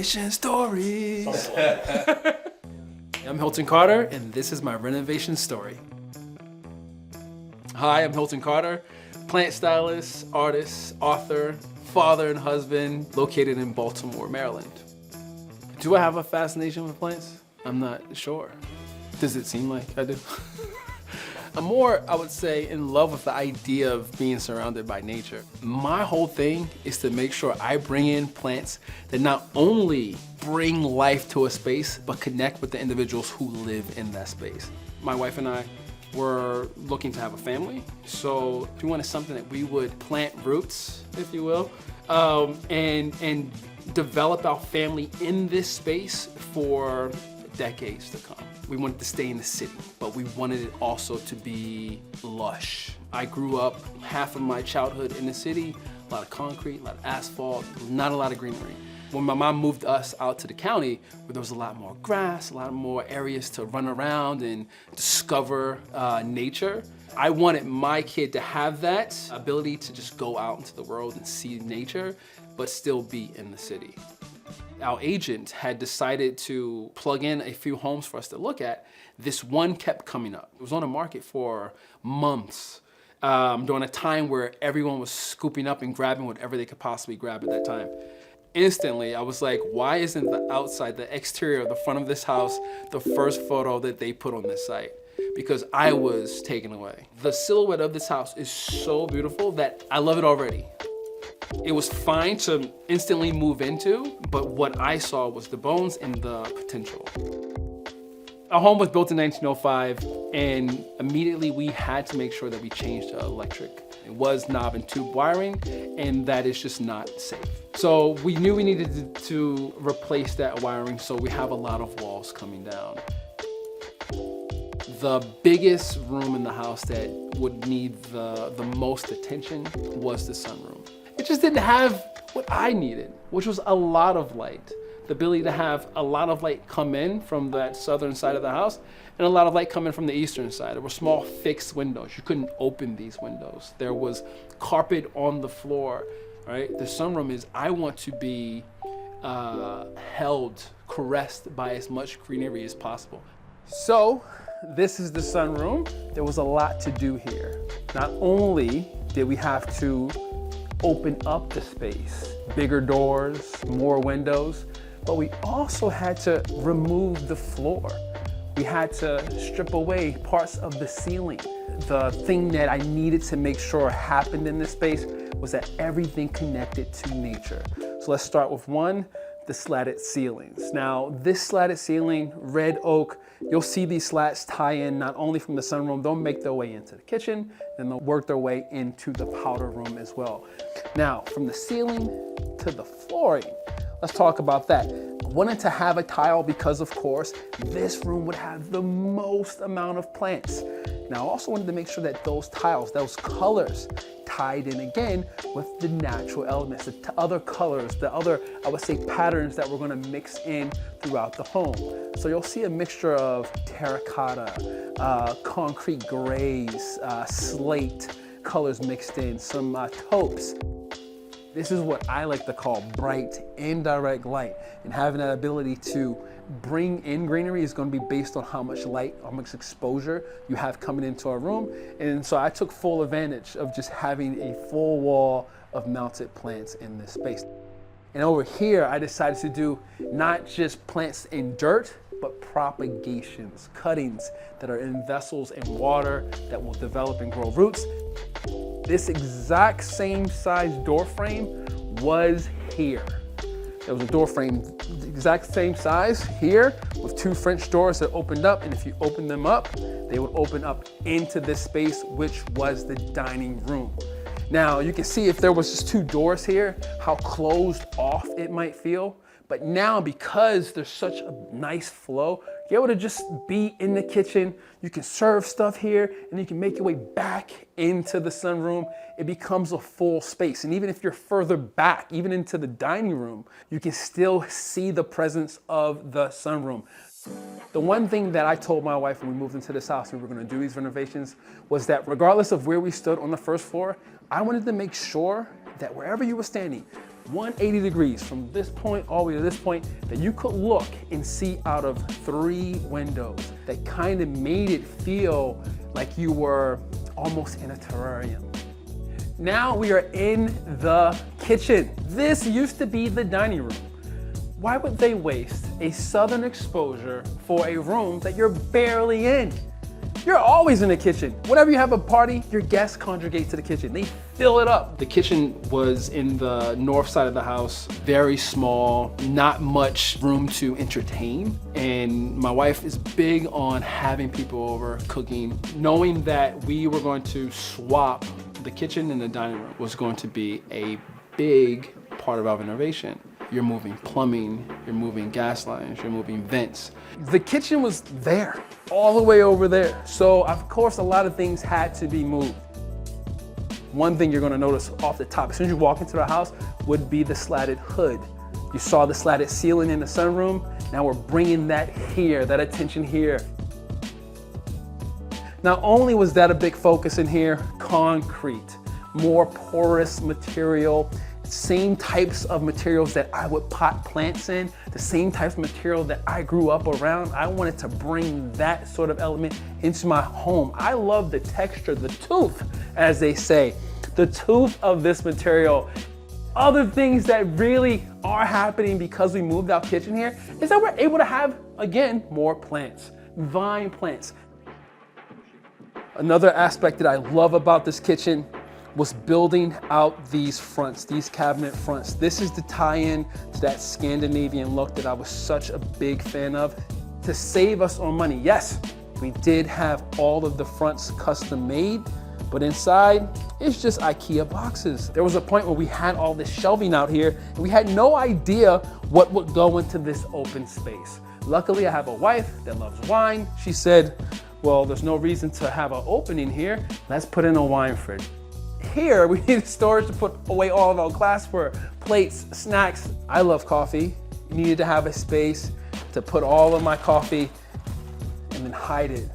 Renovation stories. I'm Hilton Carter, and this is my renovation story. Hi, I'm Hilton Carter, plant stylist, artist, author, father and husband, located in Baltimore, Maryland. Do I have a fascination with plants? I'm not sure. Does it seem like I do? I'm more, I would say, in love with the idea of being surrounded by nature. My whole thing is to make sure I bring in plants that not only bring life to a space, but connect with the individuals who live in that space. My wife and I were looking to have a family, so we wanted something that we would plant roots, if you will, and develop our family in this space for decades to come. We wanted to stay in the city, but we wanted it also to be lush. I grew up half of my childhood in the city, a lot of concrete, a lot of asphalt, not a lot of greenery. When my mom moved us out to the county, where there was a lot more grass, a lot more areas to run around and discover nature, I wanted my kid to have that ability to just go out into the world and see nature, but still be in the city. Our agent had decided to plug in a few homes for us to look at. This one kept coming up. It was on the market for months, during a time where everyone was scooping up and grabbing whatever they could possibly grab at that time. Instantly, I was like, why isn't the outside, the exterior, the front of this house, the first photo that they put on this site? Because I was taken away. The silhouette of this house is so beautiful that I love it already. It was fine to instantly move into, but what I saw was the bones and the potential. Our home was built in 1905, and immediately we had to make sure that we changed to electric. It was knob and tube wiring, and that is just not safe. So we knew we needed to replace that wiring, so we have a lot of walls coming down. The biggest room in the house that would need the most attention was the sunroom. It just didn't have what I needed, which was a lot of light. The ability to have a lot of light come in from that southern side of the house and a lot of light come in from the eastern side. There were small fixed windows. You couldn't open these windows. There was carpet on the floor, right? The sunroom is, I want to be held, caressed by as much greenery as possible. So this is the sunroom. There was a lot to do here. Not only did we have to open up the space, bigger doors, more windows, but we also had to remove the floor. We had to strip away parts of the ceiling. The thing that I needed to make sure happened in this space was that everything connected to nature. So let's start with one, the slatted ceilings. Now, this slatted ceiling, red oak, you'll see these slats tie in not only from the sunroom, they'll make their way into the kitchen, then they'll work their way into the powder room as well. Now, from the ceiling to the flooring, let's talk about that. I wanted to have a tile because, of course, this room would have the most amount of plants. Now, I also wanted to make sure that those tiles, those colors, tied in again with the natural elements, the other colors, the other, I would say, patterns that we're gonna mix in throughout the home. So you'll see a mixture of terracotta, concrete grays, slate colors mixed in, some taupes. This is what I like to call bright, indirect light, and having that ability to bring in greenery is going to be based on how much light, how much exposure you have coming into a room. And so I took full advantage of just having a full wall of mounted plants in this space. And over here, I decided to do not just plants in dirt, but propagations, cuttings that are in vessels in water that will develop and grow roots. This exact same size door frame was here. There was a door frame, the exact same size here with two French doors that opened up, and if you open them up, they would open up into this space, which was the dining room. Now, you can see if there was just two doors here, how closed off it might feel. But now, because there's such a nice flow, you're able to just be in the kitchen. You can serve stuff here, and you can make your way back into the sunroom. It becomes a full space. And even if you're further back, even into the dining room, you can still see the presence of the sunroom. The one thing that I told my wife when we moved into this house and we were gonna do these renovations was that regardless of where we stood on the first floor, I wanted to make sure that wherever you were standing, 180 degrees from this point all the way to this point that you could look and see out of 3 windows that kind of made it feel like you were almost in a terrarium. Now we are in the kitchen. This used to be the dining room. Why would they waste a southern exposure for a room that you're barely in? You're always in the kitchen. Whenever you have a party, your guests congregate to the kitchen. They fill it up. The kitchen was in the north side of the house, very small, not much room to entertain. And my wife is big on having people over, cooking. Knowing that we were going to swap the kitchen and the dining room was going to be a big part of our renovation. You're moving plumbing, you're moving gas lines, you're moving vents. The kitchen was there, all the way over there. So of course, a lot of things had to be moved. One thing you're gonna notice off the top, as soon as you walk into the house, would be the slatted hood. You saw the slatted ceiling in the sunroom. Now we're bringing that here, that attention here. Not only was that a big focus in here, concrete, more porous material, same types of materials that I would pot plants in, the same types of material that I grew up around. I wanted to bring that sort of element into my home. I love the texture, the tooth, as they say, the tooth of this material. Other things that really are happening because we moved our kitchen here is that we're able to have, again, more plants, vine plants. Another aspect that I love about this kitchen was building out these fronts, these cabinet fronts. This is the tie-in to that Scandinavian look that I was such a big fan of. To save us on money, yes, we did have all of the fronts custom made, but inside, it's just IKEA boxes. There was a point where we had all this shelving out here, and we had no idea what would go into this open space. Luckily, I have a wife that loves wine. She said, well, there's no reason to have an opening here. Let's put in a wine fridge. Here, we need storage to put away all of our glassware, plates, snacks. I love coffee. Needed to have a space to put all of my coffee and then hide it.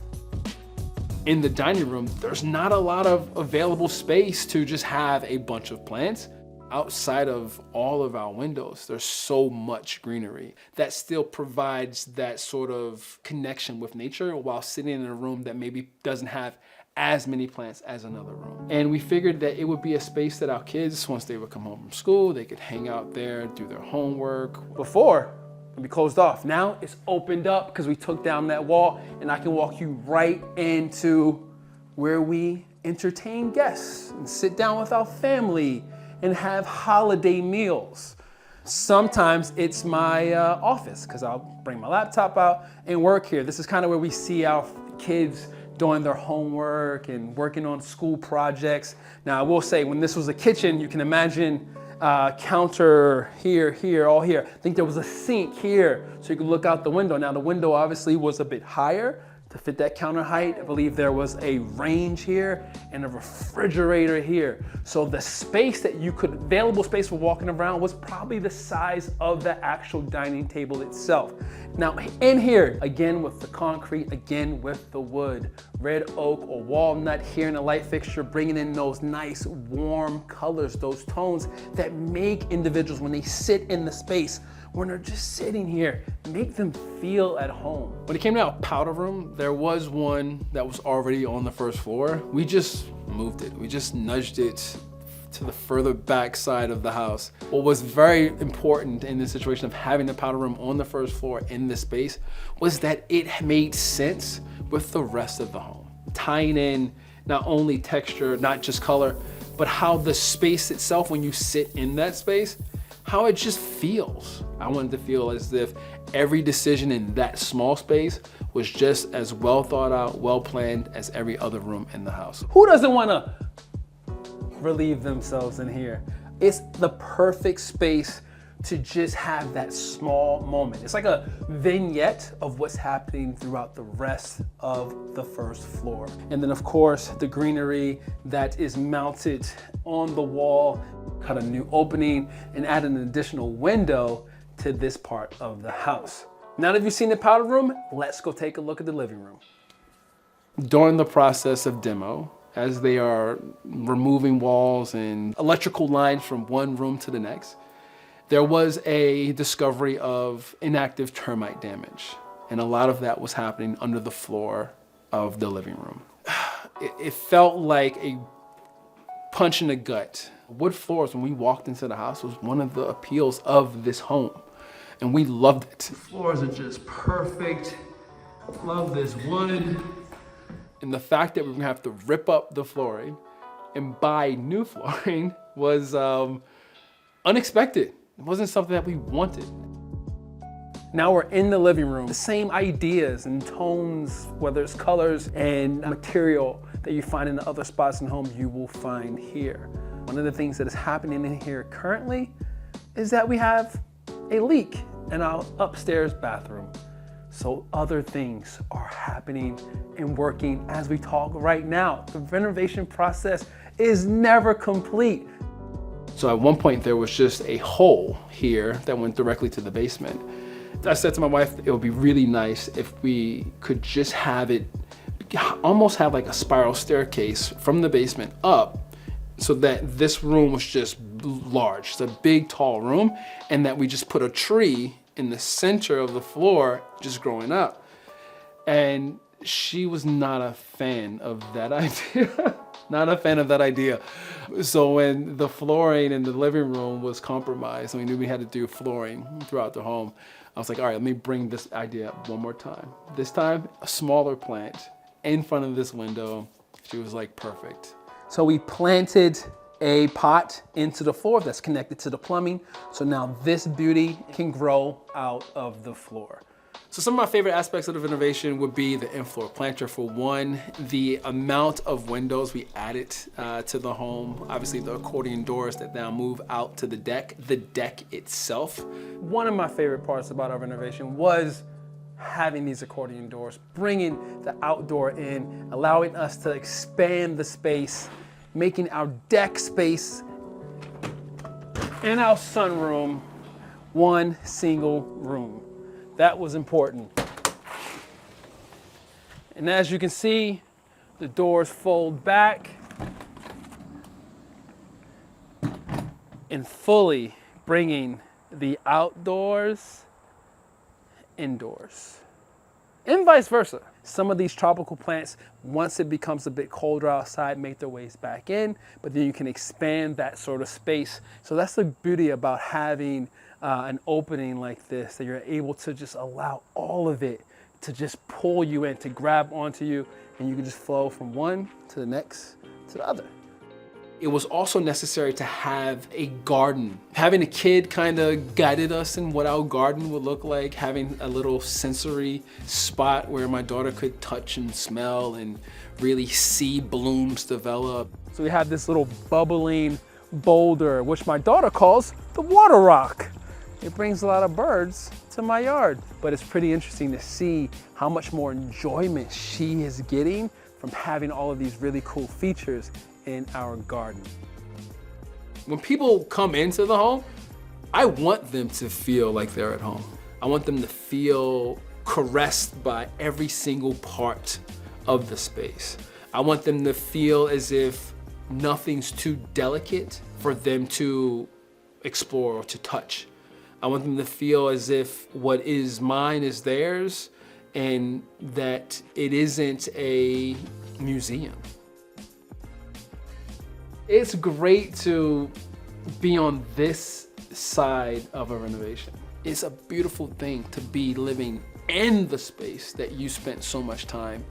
In the dining room, there's not a lot of available space to just have a bunch of plants. Outside of all of our windows, there's so much greenery that still provides that sort of connection with nature while sitting in a room that maybe doesn't have as many plants as another room. And we figured that it would be a space that our kids, once they would come home from school, they could hang out there, do their homework. Before, it'd be closed off. Now it's opened up because we took down that wall, and I can walk you right into where we entertain guests and sit down with our family and have holiday meals. Sometimes it's my office because I'll bring my laptop out and work here. This is kind of where we see our kids doing their homework and working on school projects. Now I will say, when this was a kitchen, you can imagine counter here, all here. I think there was a sink here so you could look out the window. Now the window obviously was a bit higher to fit that counter height. I believe there was a range here and a refrigerator here. So the space that you could, available space for walking around was probably the size of the actual dining table itself. Now in here, again with the concrete, again with the wood, red oak or walnut here in the light fixture, bringing in those nice warm colors, those tones that make individuals, when they sit in the space, when they're just sitting here, make them feel at home. When it came to our powder room, there was one that was already on the first floor. We just moved it. We just nudged it to the further back side of the house. What was very important in this situation of having the powder room on the first floor in this space was that it made sense with the rest of the home. Tying in not only texture, not just color, but how the space itself, when you sit in that space, how it just feels. I wanted to feel as if every decision in that small space was just as well thought out, well planned as every other room in the house. Who doesn't want to relieve themselves in here? It's the perfect space to just have that small moment. It's like a vignette of what's happening throughout the rest of the first floor. And then of course, the greenery that is mounted on the wall, cut a new opening and add an additional window to this part of the house. Now that you've seen the powder room, let's go take a look at the living room. During the process of demo, as they are removing walls and electrical lines from one room to the next, there was a discovery of inactive termite damage. And a lot of that was happening under the floor of the living room. It felt like a punch in the gut. Wood floors, when we walked into the house, was one of the appeals of this home. And we loved it. The floors are just perfect. Love this wood. And the fact that we're gonna have to rip up the flooring and buy new flooring was unexpected. It wasn't something that we wanted. Now we're in the living room. The same ideas and tones, whether it's colors and material that you find in the other spots in the home, you will find here. One of the things that is happening in here currently is that we have a leak in our upstairs bathroom. So other things are happening and working as we talk right now. The renovation process is never complete. So at one point there was just a hole here that went directly to the basement. I said to my wife, it would be really nice if we could just have it, almost have like a spiral staircase from the basement up, so that this room was just large. It's a big, tall room, and that we just put a tree in the center of the floor, just growing up. And she was not a fan of that idea. Not a fan of that idea. So when the flooring in the living room was compromised, and we knew we had to do flooring throughout the home, I was like, all right, let me bring this idea up one more time. This time, a smaller plant in front of this window. She was like, perfect. So we planted a pot into the floor that's connected to the plumbing. So now this beauty can grow out of the floor. So some of my favorite aspects of the renovation would be the in-floor planter for one, the amount of windows we added to the home, obviously the accordion doors that now move out to the deck itself. One of my favorite parts about our renovation was having these accordion doors, bringing the outdoor in, allowing us to expand the space, making our deck space and our sunroom one single room. That was important. And as you can see, the doors fold back and fully bringing the outdoors indoors. And vice versa. Some of these tropical plants, once it becomes a bit colder outside, make their ways back in, but then you can expand that sort of space. So that's the beauty about having an opening like this, that you're able to just allow all of it to just pull you in, to grab onto you, and you can just flow from one to the next to the other. It was also necessary to have a garden. Having a kid kind of guided us in what our garden would look like, having a little sensory spot where my daughter could touch and smell and really see blooms develop. So we have this little bubbling boulder, which my daughter calls the water rock. It brings a lot of birds to my yard, but it's pretty interesting to see how much more enjoyment she is getting from having all of these really cool features in our garden. When people come into the home, I want them to feel like they're at home. I want them to feel caressed by every single part of the space. I want them to feel as if nothing's too delicate for them to explore or to touch. I want them to feel as if what is mine is theirs, and that it isn't a museum. It's great to be on this side of a renovation. It's a beautiful thing to be living in the space that you spent so much time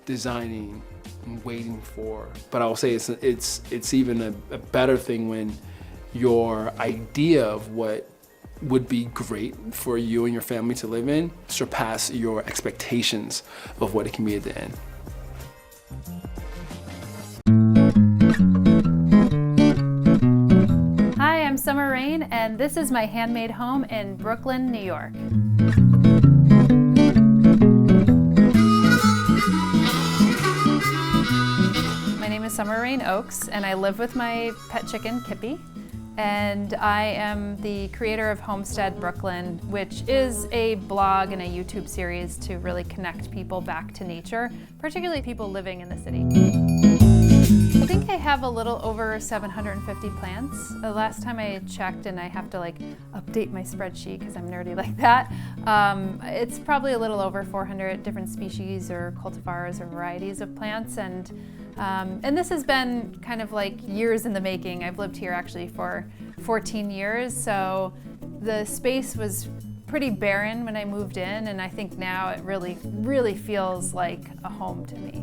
designing and waiting for. But I will say it's even a better thing when your idea of what would be great for you and your family to live in surpass your expectations of what it can be at the end. Hi, I'm Summer Rayne, and this is my handmade home in Brooklyn, New York. My name is Summer Rayne Oaks, and I live with my pet chicken, Kippy. And I am the creator of Homestead Brooklyn, which is a blog and a YouTube series to really connect people back to nature, particularly people living in the city. I think I have a little over 750 plants. The last time I checked, and I have to like update my spreadsheet because I'm nerdy like that, it's probably a little over 400 different species or cultivars or varieties of plants. And this has been kind of like years in the making. I've lived here actually for 14 years, so the space was pretty barren when I moved in, and I think now it really feels like a home to me.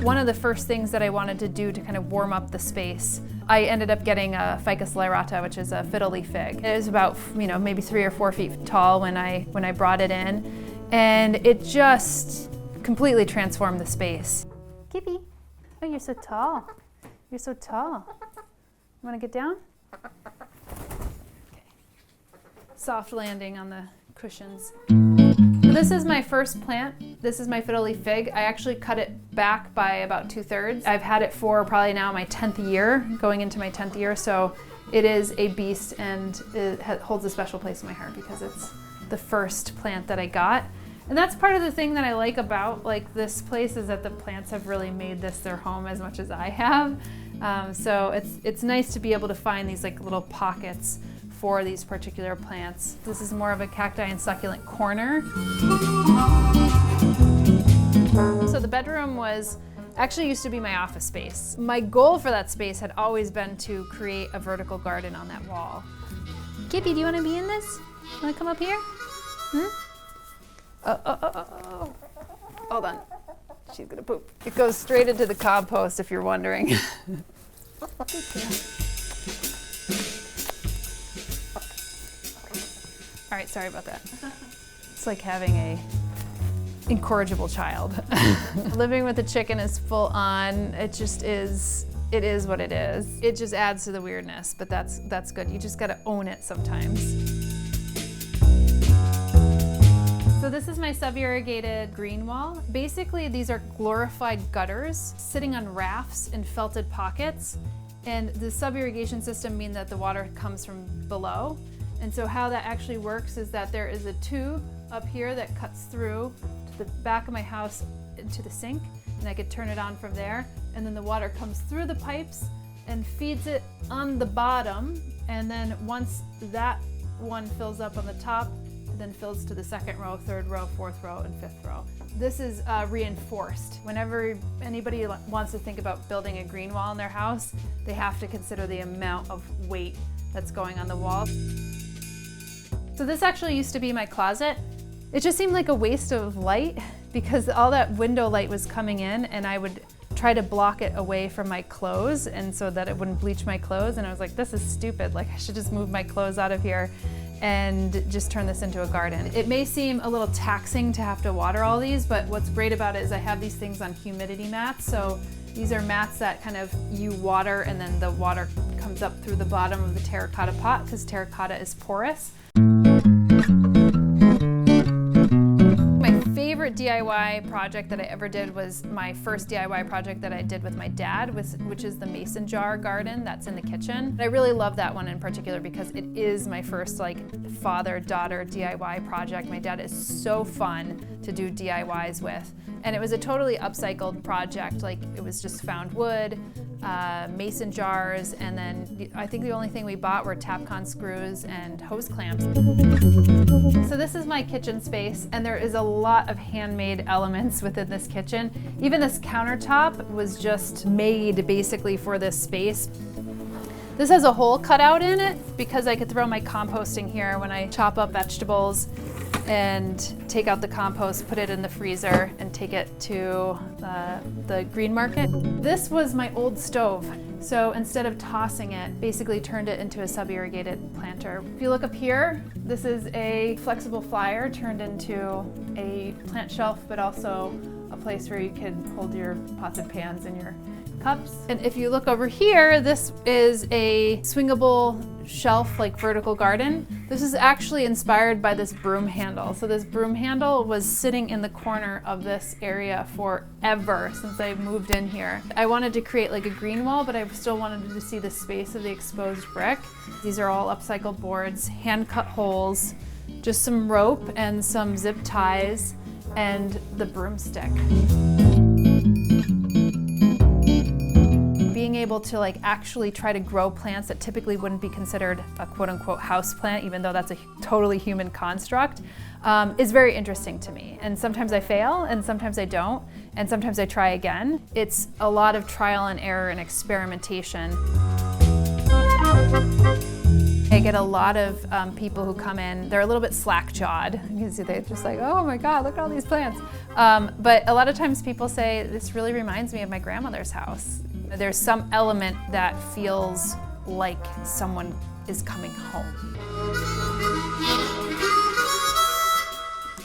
One of the first things that I wanted to do to kind of warm up the space, I ended up getting a Ficus lyrata, which is a fiddle leaf fig. It was about, maybe 3 or 4 feet tall when I brought it in, and it just completely transformed the space. Kippy, oh, you're so tall. You're so tall. You want to get down? Soft landing on the cushions. This is my first plant. This is my fiddle leaf fig. I actually cut it back by about 2/3. I've had it for probably now my 10th year, going into my 10th year, so it is a beast, and it holds a special place in my heart because it's the first plant that I got. And that's part of the thing that I like about this place, is that the plants have really made this their home as much as I have. So it's nice to be able to find these little pockets for these particular plants. This is more of a cacti and succulent corner. So the bedroom actually used to be my office space. My goal for that space had always been to create a vertical garden on that wall. Kippy, do you want to be in this? Want to come up here? Oh. Hold on. She's gonna poop. It goes straight into the compost, if you're wondering. All right, sorry about that. It's like having a incorrigible child. Living with a chicken is full on. It is what it is. It just adds to the weirdness, but that's good. You just gotta own it sometimes. So this is my sub-irrigated green wall. Basically, these are glorified gutters sitting on rafts in felted pockets. And the sub-irrigation system means that the water comes from below. And so how that actually works is that there is a tube up here that cuts through to the back of my house into the sink, and I could turn it on from there. And then the water comes through the pipes and feeds it on the bottom. And then once that one fills up on the top, it then fills to the 2nd row, 3rd row, 4th row, and 5th row. This is reinforced. Whenever anybody wants to think about building a green wall in their house, they have to consider the amount of weight that's going on the wall. So this actually used to be my closet. It just seemed like a waste of light because all that window light was coming in, and I would try to block it away from my clothes, and so that it wouldn't bleach my clothes. And I was like, this is stupid. I should just move my clothes out of here and just turn this into a garden. It may seem a little taxing to have to water all these, but what's great about it is I have these things on humidity mats. So these are mats that kind of you water, and then the water comes up through the bottom of the terracotta pot because terracotta is porous. My favorite DIY project that I ever did was my first DIY project that I did with my dad, which is the mason jar garden that's in the kitchen. I really love that one in particular because it is my first father-daughter DIY project. My dad is so fun to do DIYs with. And it was a totally upcycled project. It was just found wood, mason jars, and then I think the only thing we bought were Tapcon screws and hose clamps. So this is my kitchen space, and there is a lot of handmade elements within this kitchen. Even this countertop was just made basically for this space. This has a hole cut out in it because I could throw my composting here when I chop up vegetables and take out the compost, put it in the freezer, and take it to the green market. This was my old stove. So instead of tossing it, basically turned it into a sub-irrigated planter. If you look up here, this is a flexible flyer turned into a plant shelf, but also a place where you can hold your pots and pans and your cups. And if you look over here, this is a swingable shelf, vertical garden. This is actually inspired by this broom handle. So this broom handle was sitting in the corner of this area forever since I moved in here. I wanted to create a green wall, but I still wanted to see the space of the exposed brick. These are all upcycled boards, hand cut holes, just some rope and some zip ties, and the broomstick. able to like actually try to grow plants that typically wouldn't be considered a quote unquote house plant, even though that's a totally human construct, is very interesting to me. And sometimes I fail and sometimes I don't, and sometimes I try again. It's a lot of trial and error and experimentation. I get a lot of people who come in, they're a little bit slack-jawed. They're just like, oh my God, look at all these plants. But a lot of times people say, this really reminds me of my grandmother's house. There's some element that feels like someone is coming home.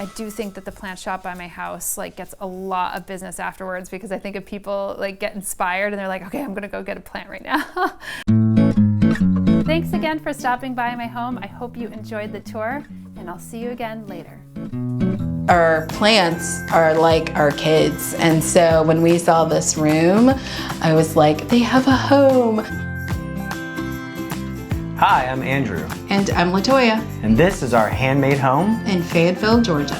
I do think that the plant shop by my house like gets a lot of business afterwards, because I think if people like get inspired and they're like, okay, I'm gonna go get a plant right now. Thanks again for stopping by my home. I hope you enjoyed the tour, and I'll see you again later. Our plants are like our kids, and so when we saw this room, I was like, they have a home. Hi, I'm Andrew. And I'm Latoya. And this is our handmade home In Fayetteville, Georgia.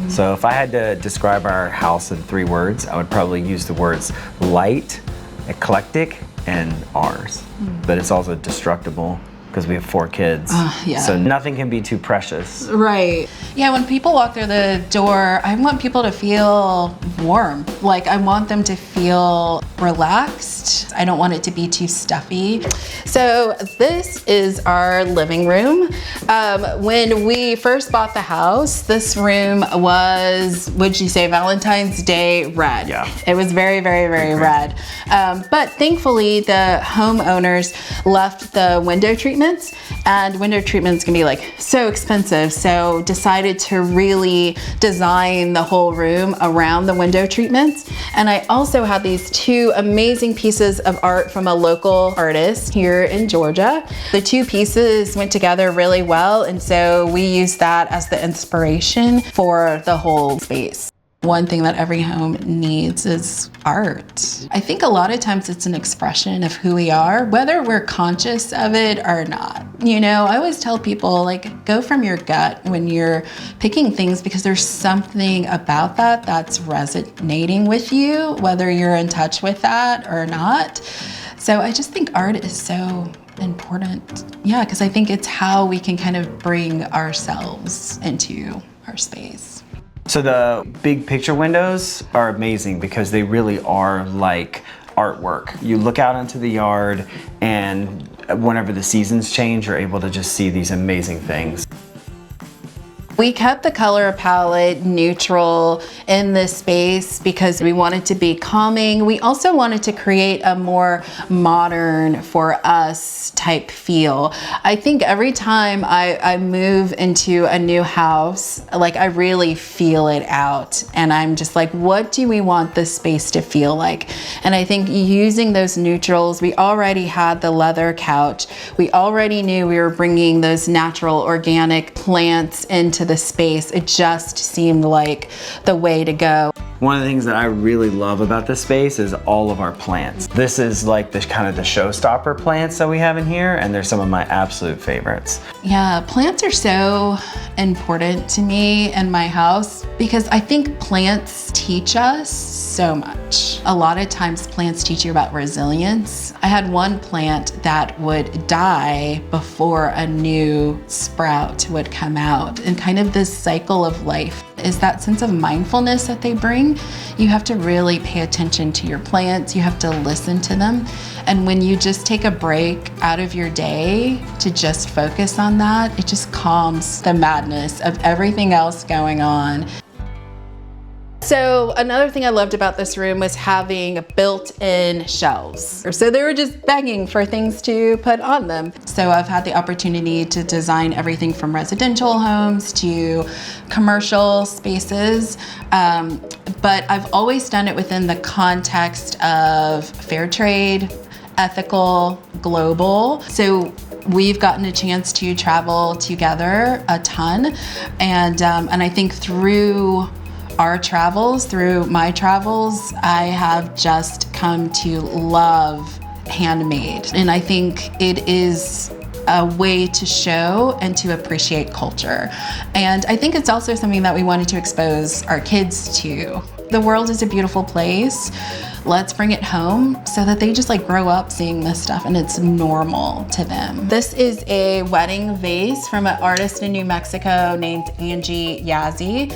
So if I had to describe our house in 3 words, I would probably use the words light, eclectic, and ours. But it's also destructible because we have 4 kids. Yeah. So nothing can be too precious. Right. Yeah, when people walk through the door, I want people to feel warm. Like, I want them to feel relaxed. I don't want it to be too stuffy. So this is our living room. When we first bought the house, this room was, would you say, Valentine's Day red. Yeah. It was very, very, very red. But thankfully, the homeowners left the window treatments, and window treatments can be like so expensive. So decided to really design the whole room around the window treatments. And I also had these 2 amazing pieces of art from a local artist here in Georgia. The 2 pieces went together really well, and so we used that as the inspiration for the whole space. One thing that every home needs is art. I think a lot of times it's an expression of who we are, whether we're conscious of it or not. You know, I always tell people, like, go from your gut when you're picking things, because there's something about that that's resonating with you, whether you're in touch with that or not. So I just think art is so important. Yeah, because I think it's how we can kind of bring ourselves into our space. So the big picture windows are amazing because they really are like artwork. You look out into the yard, and whenever the seasons change, you're able to just see these amazing things. We kept the color palette neutral in this space because we wanted to be calming. We also wanted to create a more modern, for us, type feel. I think every time I move into a new house, like, I really feel it out, and I'm just like, what do we want this space to feel like? And I think using those neutrals, we already had the leather couch. We already knew we were bringing those natural organic plants into the space. It just seemed like the way to go. One of the things that I really love about this space is all of our plants. This is like the kind of the showstopper plants that we have in here, and they're some of my absolute favorites. Yeah, plants are so important to me in my house because I think plants teach us so much. A lot of times plants teach you about resilience. I had one plant that would die before a new sprout would come out, and kind of this cycle of life is that sense of mindfulness that they bring. You have to really pay attention to your plants. You have to listen to them. And when you just take a break out of your day to just focus on that, it just calms the madness of everything else going on. So another thing I loved about this room was having built-in shelves. So they were just begging for things to put on them. So I've had the opportunity to design everything from residential homes to commercial spaces. But I've always done it within the context of fair trade, ethical, global. So we've gotten a chance to travel together a ton. And I think through our travels, through my travels, I have just come to love Handmade. And I think it is a way to show and to appreciate culture. And I think it's also something that we wanted to expose our kids to. the world is a beautiful place. Let's bring it home so that they just like grow up seeing this stuff and it's normal to them. This is a wedding vase from an artist in New Mexico named Angie Yazzie.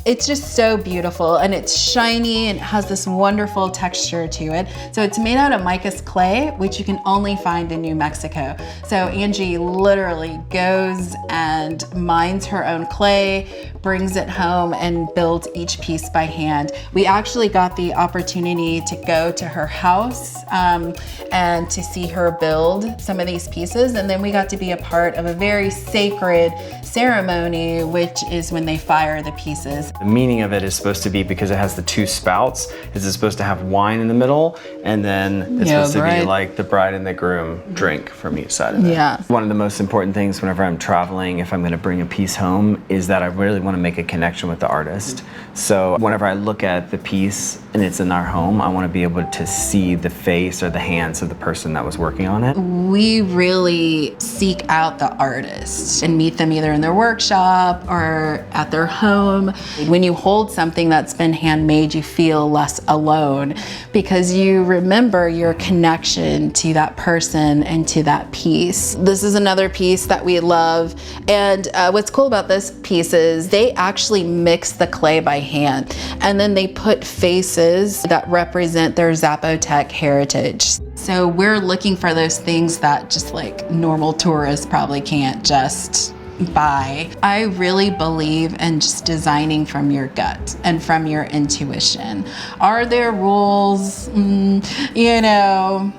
It's just so beautiful and it's shiny and it has this wonderful texture to it. So it's made out of micas clay, which you can only find in New Mexico. So Angie literally goes and mines her own clay, brings it home and builds each piece by hand. We actually got the opportunity to go to her house and to see her build some of these pieces. And then we got to be a part of a very sacred ceremony, which is when they fire the pieces. The meaning of it is supposed to be, because it has the two spouts, is it's supposed to have wine in the middle, and then it's supposed to be like the bride and the groom drink from each side of it. Yeah. One of the most important things whenever I'm traveling, if I'm going to bring a piece home, is that I really want to make a connection with the artist. So whenever I look at the piece and it's in our home, I want to be able to see the face or the hands of the person that was working on it. We really seek out the artists and meet them either in their workshop or at their home. When you hold something that's been handmade, you feel less alone because you remember your connection to that person and to that piece. This is another piece that we love. And what's cool about this piece is they actually mix the clay by hand and then they put faces that represent their Zapotec heritage. So we're looking for those things that just like normal tourists probably can't just buy. I really believe in just designing from your gut and from your intuition. Are there rules? You know,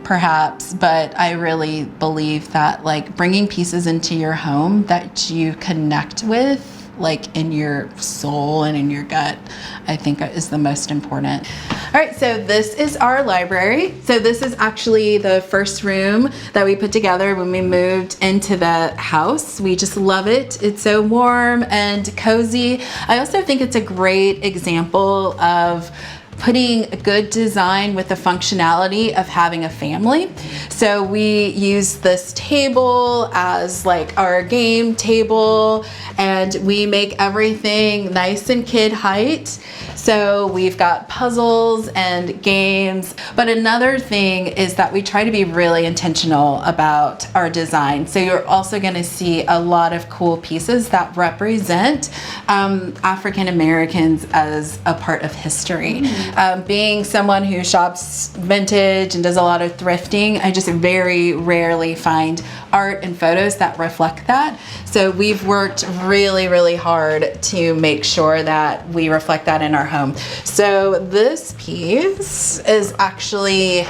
perhaps, but I really believe that like bringing pieces into your home that you connect with, like in your soul and in your gut, I think is the most important. All right, so this is our library. So this is actually the first room that we put together when we moved into the house. We just love it. It's so warm and cozy. I also think it's a great example of putting good design with the functionality of having a family. So we use this table as like our game table and we make everything nice and kid height. So we've got puzzles and games. But another thing is that we try to be really intentional about our design. So you're also gonna see a lot of cool pieces that represent African Americans as a part of history. Being someone who shops vintage and does a lot of thrifting, I just very rarely find art and photos that reflect that. So we've worked really, really hard to make sure that we reflect that in our home. So this piece is actually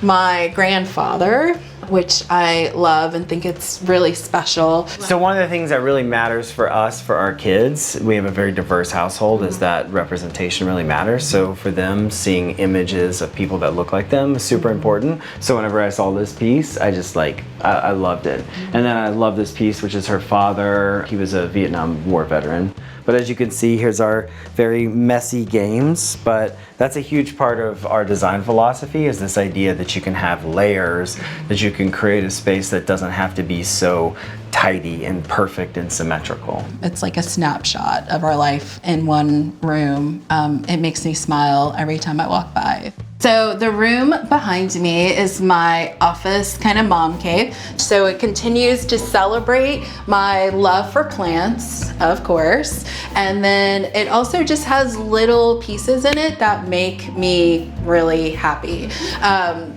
my grandfather, which I love and think it's really special. So one of the things that really matters for us, for our kids, we have a very diverse household, is that representation really matters. So for them, seeing images of people that look like them is super important. So whenever I saw this piece, I just like, I loved it. And then I love this piece, which is her father. He was a Vietnam War veteran. But as you can see, here's our very messy games, but that's a huge part of our design philosophy, is this idea that you can have layers, that you can create a space that doesn't have to be so tidy and perfect and symmetrical. It's like a snapshot of our life in one room. It makes me smile every time I walk by. So the room behind me is my office, kind of mom cave. So it continues to celebrate my love for plants, of course. And then it also just has little pieces in it that make me really happy.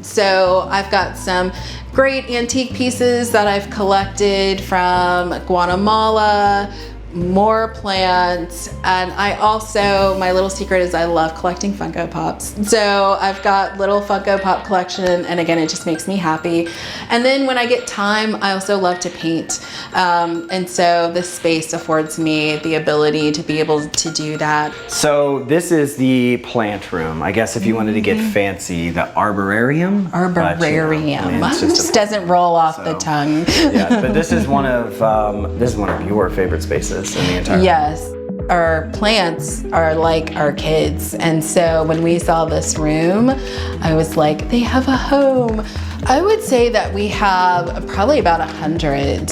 So I've got some great antique pieces that I've collected from Guatemala, more plants, and I also, my little secret is I love collecting Funko Pops. So I've got little Funko Pop collection, and again, it just makes me happy. And then when I get time, I also love to paint. And so this space affords me the ability to be able to do that. So this is the plant room. I guess if you wanted to get fancy, the arborarium. Arborarium. But, just doesn't roll off the tongue. Yeah, but this is one of your favorite spaces in the entire. Yes. Our plants are like our kids. And so when we saw this room, I was like, they have a home. I would say that we have probably about 100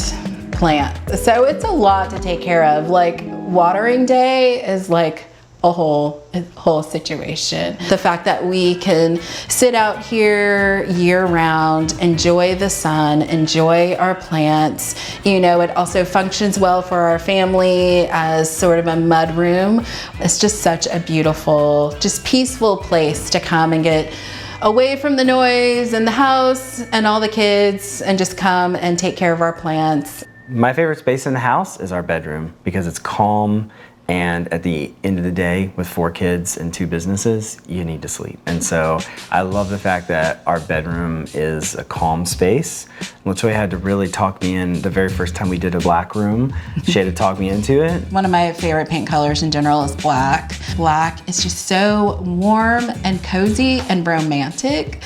plants. So it's a lot to take care of. Like watering day is like a whole situation. The fact that we can sit out here year round, enjoy the sun, enjoy our plants. You know, it also functions well for our family as sort of a mud room. It's just such a beautiful, just peaceful place to come and get away from the noise and the house and all the kids and just come and take care of our plants. My favorite space in the house is our bedroom because it's calm, and at the end of the day, with 4 kids and 2 businesses, you need to sleep. And so I love the fact that our bedroom is a calm space. LaToya had to really talk me in the very first time we did a black room. She had to talk me into it. One of my favorite paint colors in general is black. Black is just so warm and cozy and romantic.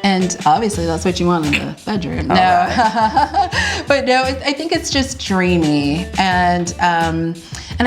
And obviously that's what you want in the bedroom. No, right. But no, I think it's just dreamy. And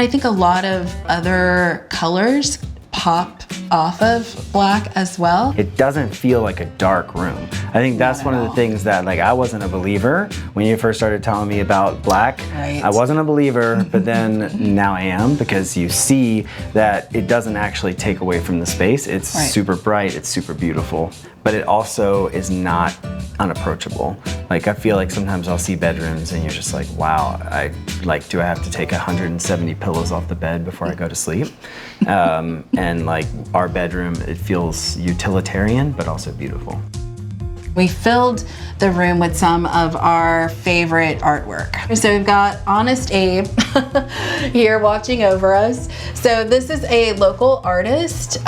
I think a lot of other colors pop off of black as well. It doesn't feel like a dark room. I think that's one of the things that, like, I wasn't a believer when you first started telling me about black. Right. I wasn't a believer, but then now I am, because you see that it doesn't actually take away from the space. It's super bright, it's super beautiful, but it also is not unapproachable. Like, I feel like sometimes I'll see bedrooms and you're just like, wow, do I have to take 170 pillows off the bed before I go to sleep? And like, our bedroom, it feels utilitarian, but also beautiful. We filled the room with some of our favorite artwork. So we've got Honest Abe here watching over us. So this is a local artist,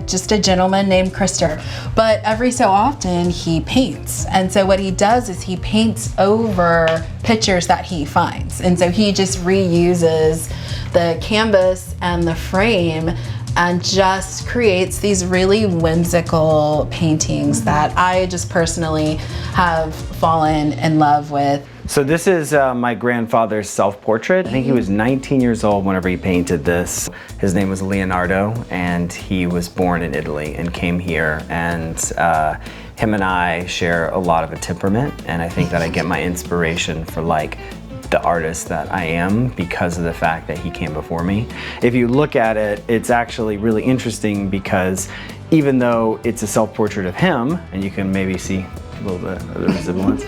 just a gentleman named Christopher. But every so often he paints. And so what he does is he paints over pictures that he finds. And so he just reuses the canvas and the frame and just creates these really whimsical paintings that I just personally have fallen in love with. So this is my grandfather's self-portrait. I think he was 19 years old whenever he painted this. His name was Leonardo, and he was born in Italy and came here. And him and I share a lot of a temperament, and I think that I get my inspiration for like the artist that I am because of the fact that he came before me. If you look at it, it's actually really interesting because even though it's a self-portrait of him, and you can maybe see a little bit of the resemblance,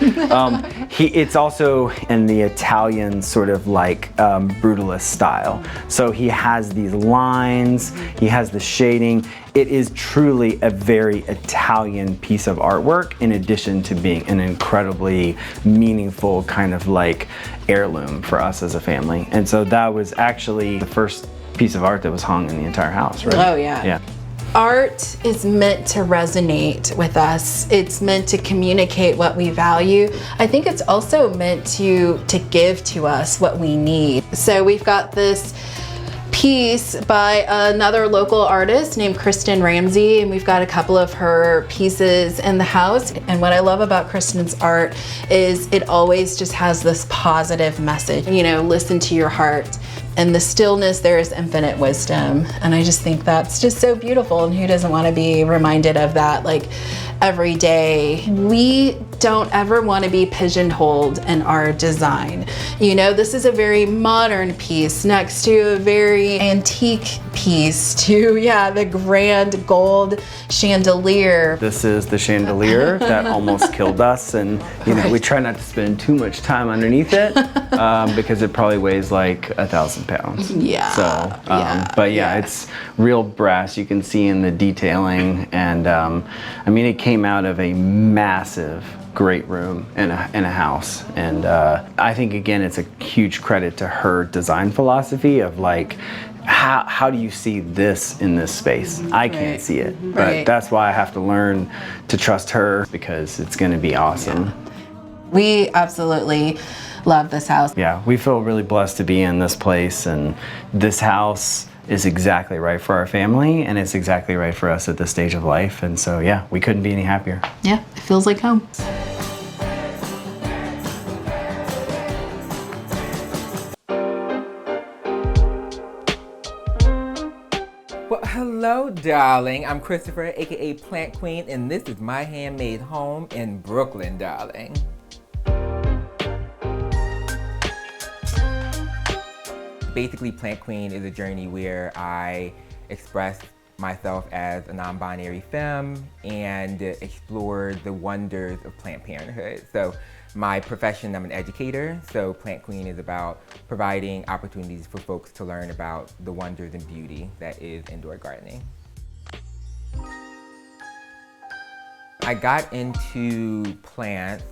it's also in the Italian sort of like brutalist style. So he has these lines, he has the shading. It is truly a very Italian piece of artwork, in addition to being an incredibly meaningful kind of like heirloom for us as a family. And so that was actually the first piece of art that was hung in the entire house, right? Oh yeah. Yeah. Art is meant to resonate with us. It's meant to communicate what we value. I think it's also meant to give to us what we need. So we've got this piece by another local artist named Kristen Ramsey, and we've got a couple of her pieces in the house. And what I love about Kristen's art is it always just has this positive message. You know, listen to your heart. In the stillness, there is infinite wisdom. And I just think that's just so beautiful. And who doesn't want to be reminded of that, like, every day? We don't ever want to be pigeonholed in our design. You know, this is a very modern piece next to a very antique piece to, the grand gold chandelier. This is the chandelier that almost killed us, and you know, we try not to spend too much time underneath it because it probably weighs like 1,000 pounds. Yeah. So, but it's real brass. You can see in the detailing, and I mean, it came out of a massive, great room in a house, and I think again, it's a huge credit to her design philosophy of like, how do you see this in this space? I can't see it, but that's why I have to learn to trust her, because it's going to be awesome. Yeah. We absolutely love this house. Yeah, we feel really blessed to be in this place, and this house is exactly right for our family, and it's exactly right for us at this stage of life. And so, yeah, we couldn't be any happier. Yeah, it feels like home. Well, hello, darling. I'm Christopher, aka Plant Queen, and this is my handmade home in Brooklyn, darling. Basically, Plant Queen is a journey where I express myself as a non-binary femme and explore the wonders of plant parenthood. So my profession, I'm an educator, so Plant Queen is about providing opportunities for folks to learn about the wonders and beauty that is indoor gardening. I got into plants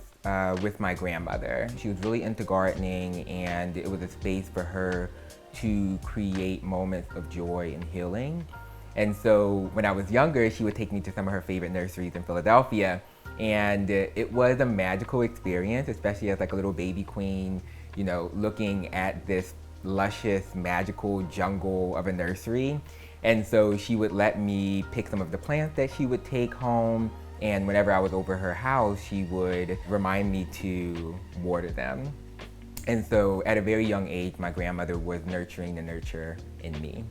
with my grandmother. She was really into gardening, and it was a space for her to create moments of joy and healing. And so when I was younger, she would take me to some of her favorite nurseries in Philadelphia. And it was a magical experience, especially as like a little baby queen, you know, looking at this luscious, magical jungle of a nursery. And so she would let me pick some of the plants that she would take home. And whenever I was over her house, she would remind me to water them. And so at a very young age, my grandmother was nurturing the nurture in me.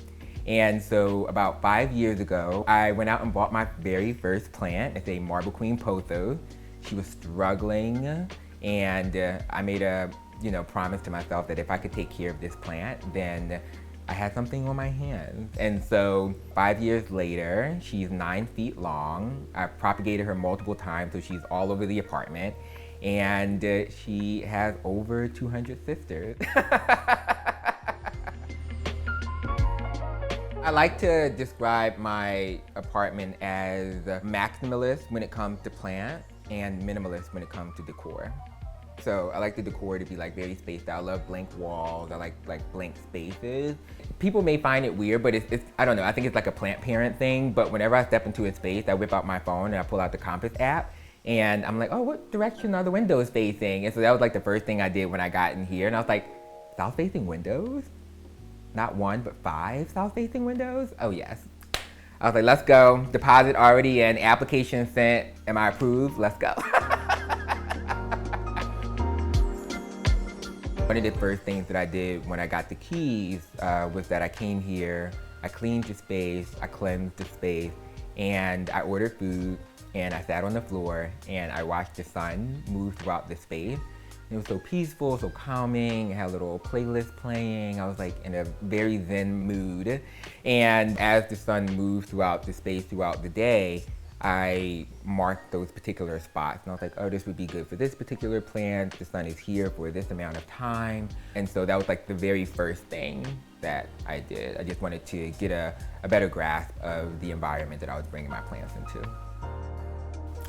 And so about 5 years ago, I went out and bought my very first plant. It's a Marble Queen pothos. She was struggling, and I made a promise to myself that if I could take care of this plant, then I had something on my hands. And so 5 years later, she's 9 feet long. I've propagated her multiple times, so she's all over the apartment. And she has over 200 sisters. I like to describe my apartment as maximalist when it comes to plants and minimalist when it comes to decor. So I like the decor to be like very spaced out. I love blank walls. I like blank spaces. People may find it weird, but it's I don't know. I think it's like a plant parent thing. But whenever I step into a space, I whip out my phone and I pull out the Compass app. And I'm like, oh, what direction are the windows facing? And so that was like the first thing I did when I got in here. And I was like, south-facing windows? Not 1, but 5 south-facing windows? Oh yes. I was like, let's go. Deposit already in, application sent. Am I approved? Let's go. One of the first things that I did when I got the keys was that I came here, I cleaned the space, I cleansed the space, and I ordered food, and I sat on the floor, and I watched the sun move throughout the space. It was so peaceful, so calming. I had a little playlist playing. I was like in a very zen mood. And as the sun moved throughout the space throughout the day, I marked those particular spots. And I was like, oh, this would be good for this particular plant. The sun is here for this amount of time. And so that was like the very first thing that I did. I just wanted to get a better grasp of the environment that I was bringing my plants into.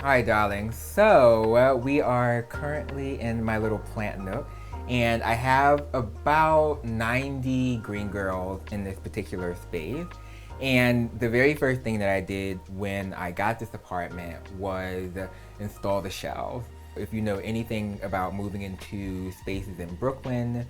All right, darlings, so we are currently in my little plant nook, and I have about 90 green girls in this particular space. And the very first thing that I did when I got this apartment was install the shelves. If you know anything about moving into spaces in Brooklyn,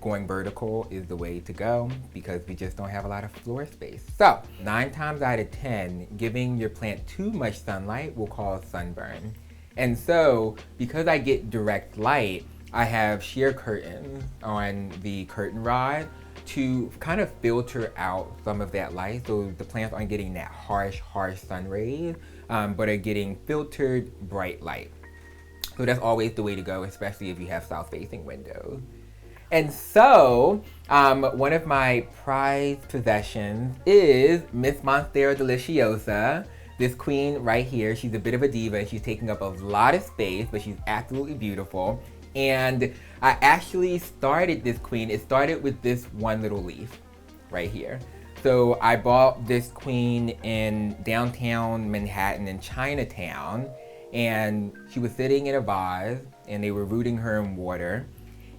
going vertical is the way to go because we just don't have a lot of floor space. So 9 times out of 10, giving your plant too much sunlight will cause sunburn. And so because I get direct light, I have sheer curtains on the curtain rod to kind of filter out some of that light so the plants aren't getting that harsh sun rays, but are getting filtered bright light. So that's always the way to go, especially if you have south-facing windows. And so, one of my prized possessions is Miss Monstera Deliciosa, this queen right here. She's a bit of a diva and she's taking up a lot of space, but she's absolutely beautiful. And I actually started this queen, it started with this one little leaf right here. So I bought this queen in downtown Manhattan in Chinatown, and she was sitting in a vase and they were rooting her in water.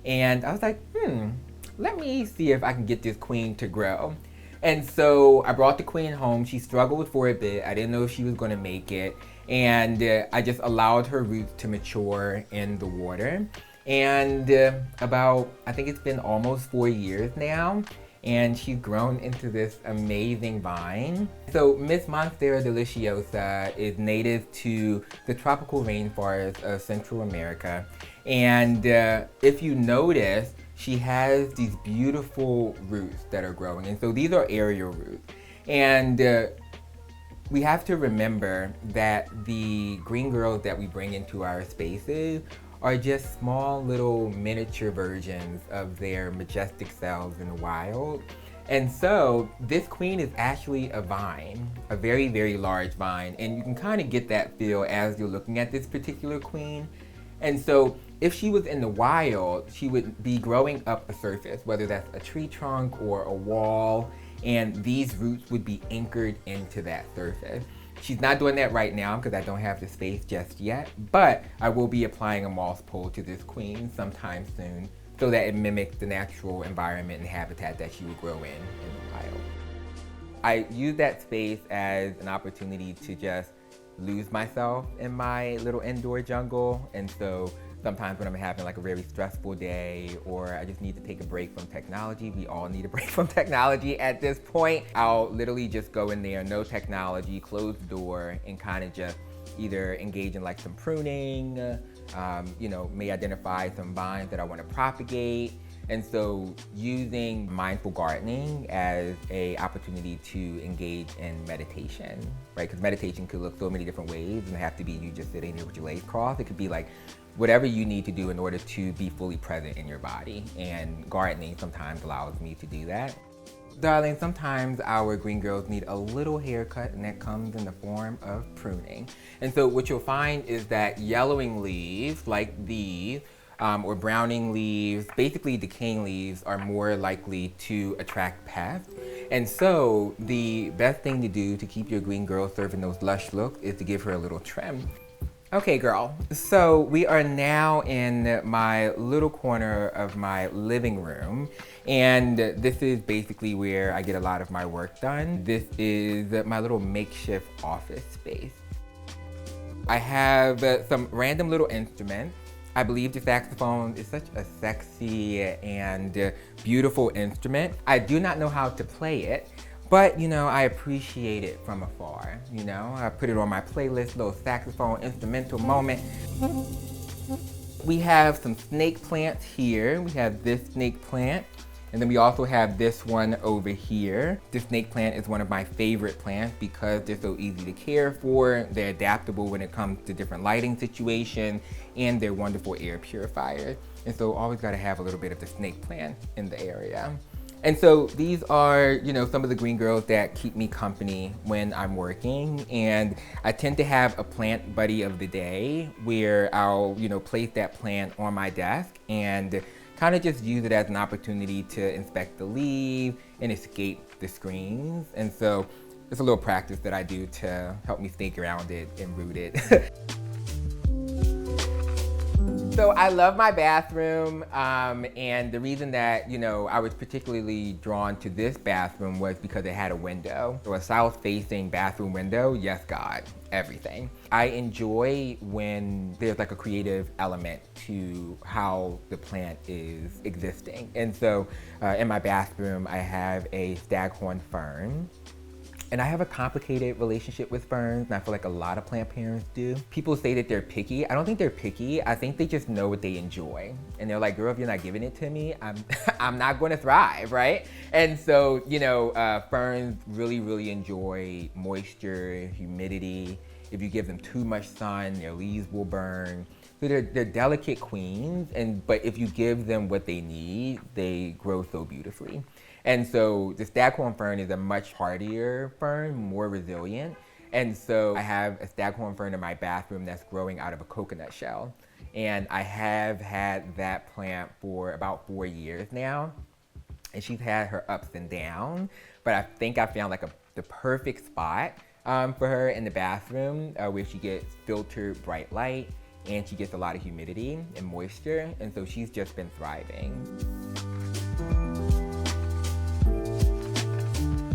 And I was like, let me see if I can get this queen to grow. And so I brought the queen home. She struggled for a bit. I didn't know if she was gonna make it. And I just allowed her roots to mature in the water. And I think it's been almost 4 years now. And she's grown into this amazing vine. So Miss Monstera Deliciosa is native to the tropical rainforest of Central America. And if you notice, she has these beautiful roots that are growing. And so these are aerial roots. And we have to remember that the green girls that we bring into our spaces are just small little miniature versions of their majestic selves in the wild. And so this queen is actually a vine, a very, very large vine. And you can kind of get that feel as you're looking at this particular queen. And so if she was in the wild, she would be growing up a surface, whether that's a tree trunk or a wall, and these roots would be anchored into that surface. She's not doing that right now because I don't have the space just yet, but I will be applying a moss pole to this queen sometime soon so that it mimics the natural environment and habitat that she would grow in the wild. I use that space as an opportunity to just lose myself in my little indoor jungle. And so sometimes when I'm having like a very stressful day or I just need to take a break from technology, we all need a break from technology at this point, I'll literally just go in there, no technology, close the door, and kind of just either engage in like some pruning, may identify some vines that I want to propagate. And so using mindful gardening as a opportunity to engage in meditation, right? Because meditation could look so many different ways. It doesn't have to be you just sitting there with your legs crossed. It could be like whatever you need to do in order to be fully present in your body. And gardening sometimes allows me to do that. Darling, sometimes our green girls need a little haircut, and that comes in the form of pruning. And so what you'll find is that yellowing leaves like these, or browning leaves, basically decaying leaves, are more likely to attract pests. And so the best thing to do to keep your green girl serving those lush looks is to give her a little trim. Okay, girl, so we are now in my little corner of my living room, and this is basically where I get a lot of my work done. This is my little makeshift office space. I have some random little instruments. I believe the saxophone is such a sexy and beautiful instrument. I do not know how to play it, but I appreciate it from afar. I put it on my playlist, little saxophone instrumental moment. We have some snake plants here. We have this snake plant, and then we also have this one over here. This snake plant is one of my favorite plants because they're so easy to care for. They're adaptable when it comes to different lighting situations, and they're wonderful air purifiers. And so always gotta have a little bit of the snake plant in the area. And so these are, some of the green girls that keep me company when I'm working. And I tend to have a plant buddy of the day where I'll, place that plant on my desk and kind of just use it as an opportunity to inspect the leaves and escape the screens. And so it's a little practice that I do to help me stay grounded and rooted. So I love my bathroom, and the reason that, I was particularly drawn to this bathroom was because it had a window. So a south-facing bathroom window, yes God, everything. I enjoy when there's like a creative element to how the plant is existing. And so in my bathroom, I have a staghorn fern. And I have a complicated relationship with ferns, and I feel like a lot of plant parents do. People say that they're picky. I don't think they're picky. I think they just know what they enjoy. And they're like, girl, if you're not giving it to me, I'm not gonna thrive, right? And so, ferns really, really enjoy moisture, humidity. If you give them too much sun, their leaves will burn. So they're delicate queens, but if you give them what they need, they grow so beautifully. And so the staghorn fern is a much hardier fern, more resilient. And so I have a staghorn fern in my bathroom that's growing out of a coconut shell. And I have had that plant for about 4 years now. And she's had her ups and downs, but I think I found like the perfect spot for her in the bathroom where she gets filtered bright light and she gets a lot of humidity and moisture. And so she's just been thriving.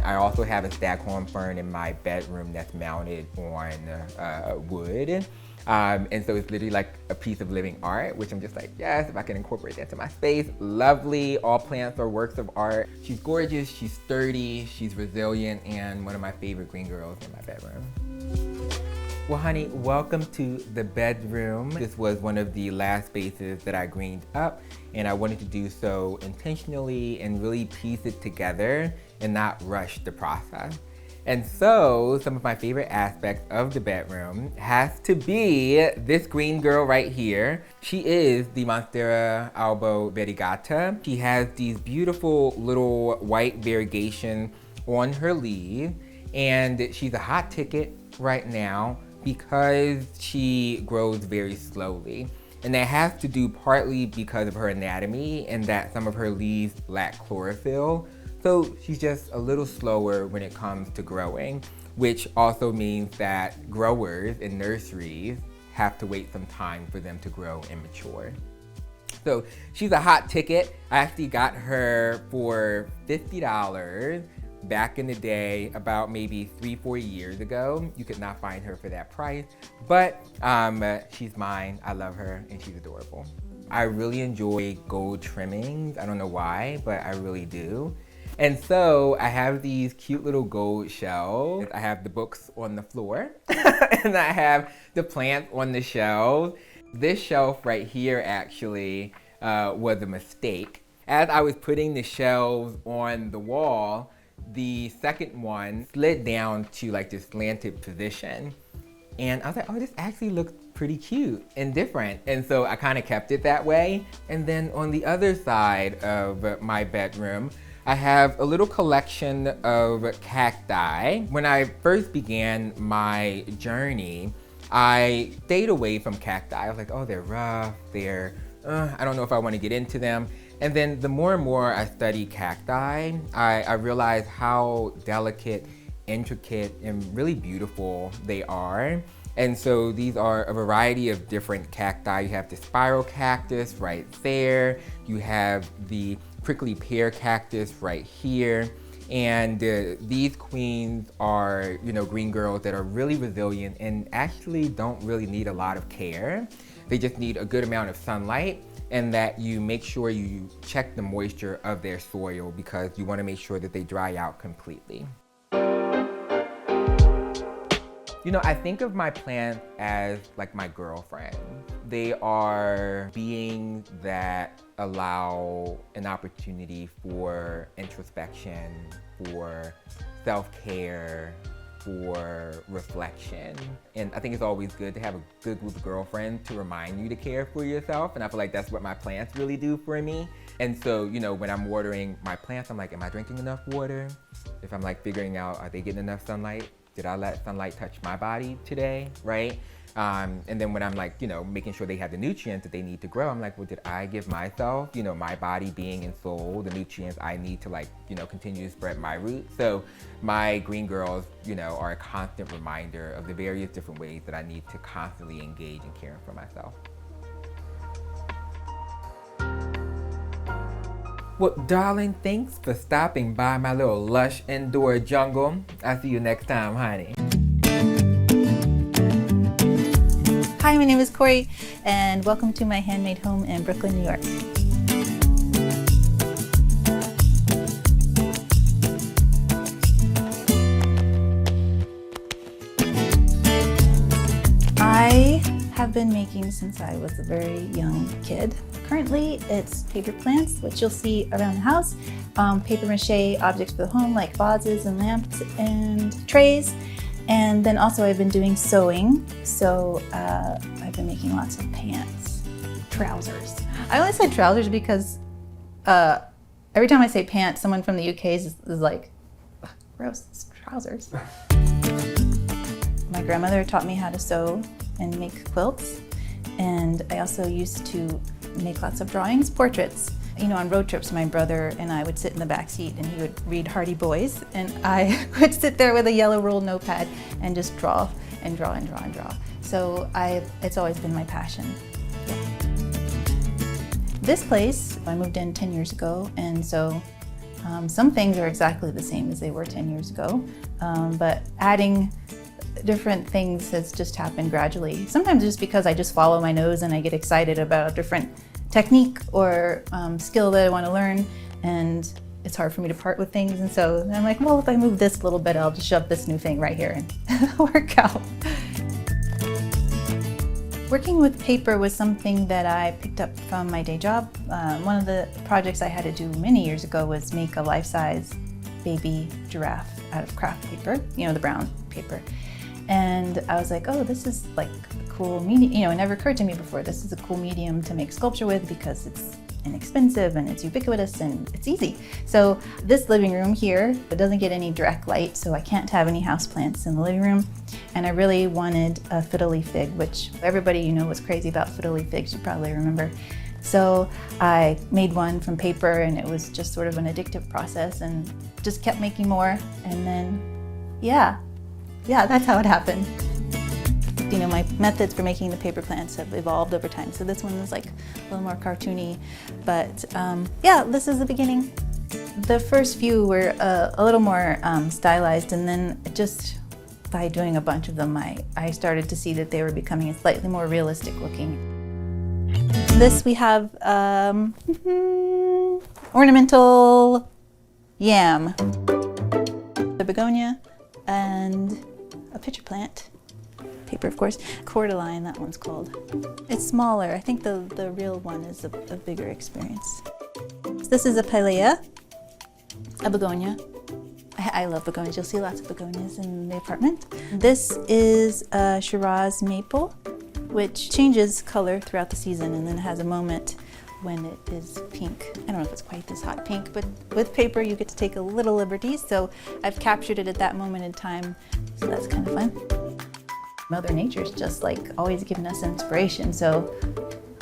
I also have a staghorn fern in my bedroom that's mounted on wood. And so it's literally like a piece of living art, which I'm just like, yes, if I can incorporate that to my space, lovely. All plants are works of art. She's gorgeous, she's sturdy, she's resilient, and one of my favorite green girls in my bedroom. Well, honey, welcome to the bedroom. This was one of the last spaces that I greened up, and I wanted to do so intentionally and really piece it together and not rush the process. And so some of my favorite aspects of the bedroom has to be this green girl right here. She is the Monstera albo variegata. She has these beautiful little white variegation on her leaves, and she's a hot ticket right now because she grows very slowly. And that has to do partly because of her anatomy and that some of her leaves lack chlorophyll. So she's just a little slower when it comes to growing, which also means that growers in nurseries have to wait some time for them to grow and mature. So she's a hot ticket. I actually got her for $50 back in the day, about maybe 3-4 years ago. You could not find her for that price, but she's mine. I love her and she's adorable. I really enjoy gold trimmings. I don't know why, but I really do. And so I have these cute little gold shelves. I have the books on the floor and I have the plants on the shelves. This shelf right here actually was a mistake. As I was putting the shelves on the wall, the second one slid down to like this slanted position. And I was like, oh, this actually looks pretty cute and different. And so I kind of kept it that way. And then on the other side of my bedroom, I have a little collection of cacti. When I first began my journey, I stayed away from cacti. I was like, oh, they're rough, I don't know if I want to get into them. And then the more and more I study cacti, I realized how delicate, intricate, and really beautiful they are. And so these are a variety of different cacti. You have the spiral cactus right there. You have the prickly pear cactus right here. And these queens are, green girls that are really resilient and actually don't really need a lot of care. They just need a good amount of sunlight, and that you make sure you check the moisture of their soil because you want to make sure that they dry out completely. I think of my plants as like my girlfriend. They are beings that allow an opportunity for introspection, for self-care, for reflection. And I think it's always good to have a good group of girlfriends to remind you to care for yourself. And I feel like that's what my plants really do for me. And so, when I'm watering my plants, I'm like, am I drinking enough water? If I'm like figuring out, are they getting enough sunlight? Did I let sunlight touch my body today, right? And then when I'm like, making sure they have the nutrients that they need to grow, I'm like, well, did I give myself, my body, being and soul, the nutrients I need to continue to spread my roots? So my green girls, are a constant reminder of the various different ways that I need to constantly engage in caring for myself. Well, darling, thanks for stopping by my little lush indoor jungle. I'll see you next time, honey. Hi, my name is Corey, and welcome to my handmade home in Brooklyn, New York. I have been making since I was a very young kid. Currently, it's paper plants, which you'll see around the house, paper mache objects for the home like vases and lamps and trays. And then also I've been doing sewing, so I've been making lots of pants, trousers. I only said trousers because every time I say pants, someone from the UK is like, gross, it's trousers. My grandmother taught me how to sew and make quilts, and I also used to make lots of drawings, portraits. On road trips, my brother and I would sit in the back seat and he would read Hardy Boys, and I would sit there with a yellow ruled notepad and just draw and draw and draw and draw. So it's always been my passion. This place, I moved in 10 years ago, and so some things are exactly the same as they were 10 years ago, but adding different things has just happened gradually. Sometimes just because I just follow my nose and I get excited about a different technique or skill that I want to learn, and it's hard for me to part with things. And so I'm like, well, if I move this a little bit, I'll just shove this new thing right here and work out. Working with paper was something that I picked up from my day job. One of the projects I had to do many years ago was make a life-size baby giraffe out of craft paper, you know, the brown paper. And I was like, oh, this is like a cool medium, you know, it never occurred to me before. This is a cool medium to make sculpture with because it's inexpensive and it's ubiquitous and it's easy. So this living room here, it doesn't get any direct light, so I can't have any houseplants in the living room. And I really wanted a fiddly fig, which everybody you know was crazy about fiddly figs, you probably remember. So I made one from paper, and it was just sort of an addictive process, and just kept making more. And then, yeah, that's how it happened. You know, my methods for making the paper plants have evolved over time. So this one is like a little more cartoony, but yeah, this is the beginning. The first few were a little more stylized, and then just by doing a bunch of them, I started to see that they were becoming slightly more realistic looking. This we have ornamental yam, the begonia, and a pitcher plant. Paper, of course. Cordyline, that one's called. It's smaller. I think the real one is a bigger experience. This is a pilea, a begonia. I love begonias. You'll see lots of begonias in the apartment. This is a Shiraz maple, which changes color throughout the season and then has a moment when it is pink. I don't know if it's quite this hot pink, but with paper you get to take a little liberty, so I've captured it at that moment in time, so that's kind of fun. Mother Nature's just like always giving us inspiration, so